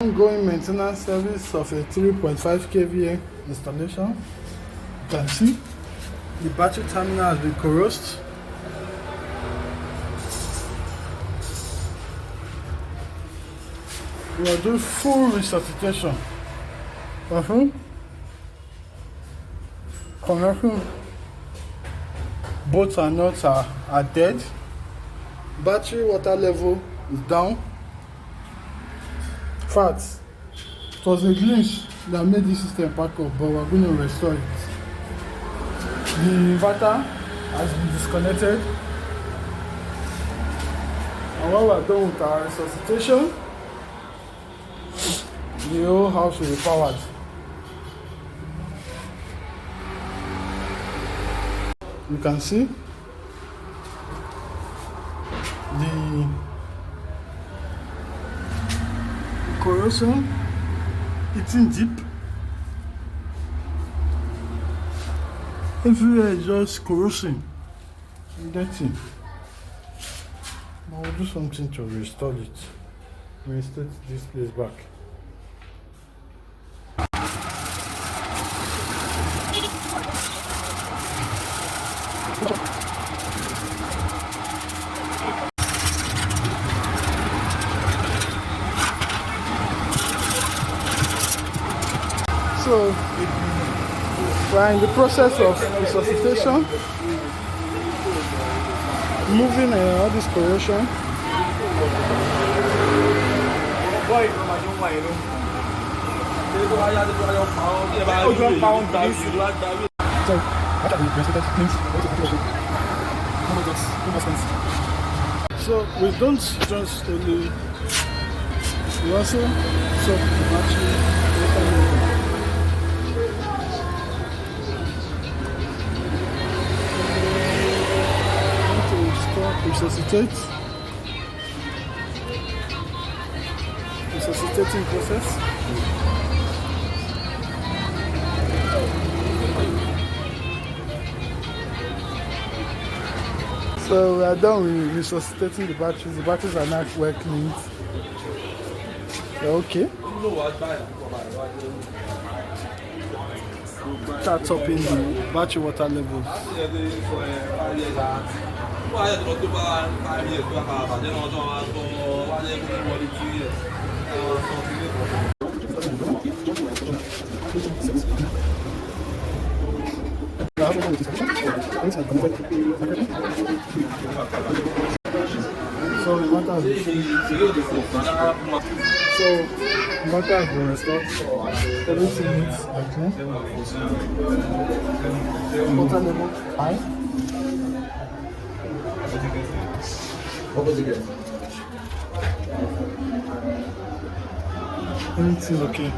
Ongoing maintenance service of a 3.5 kVA installation. You can see the battery terminal has been corrosed. We are doing full resuscitation. Connection. Both our nuts are dead. Battery water level is down. In fact, it was a glitch that made this system pack up, but we're going to restore it. The inverter has been disconnected. And when we're done with our resuscitation, the whole house will be powered. You can see the corrosion eating deep. Everywhere is just corrosing and dirty. But we'll do something to restore it. Restore this place back. So we're in the process of resuscitation, moving all this corrosion. So we don't just only, we also swap the battery. Resuscitating process. So we are done with resuscitating the batteries. The batteries are now well cleaned. They're okay. Start up in the battery water levels. So the water has been restored. Everything is clean. Water level high. Everything okay.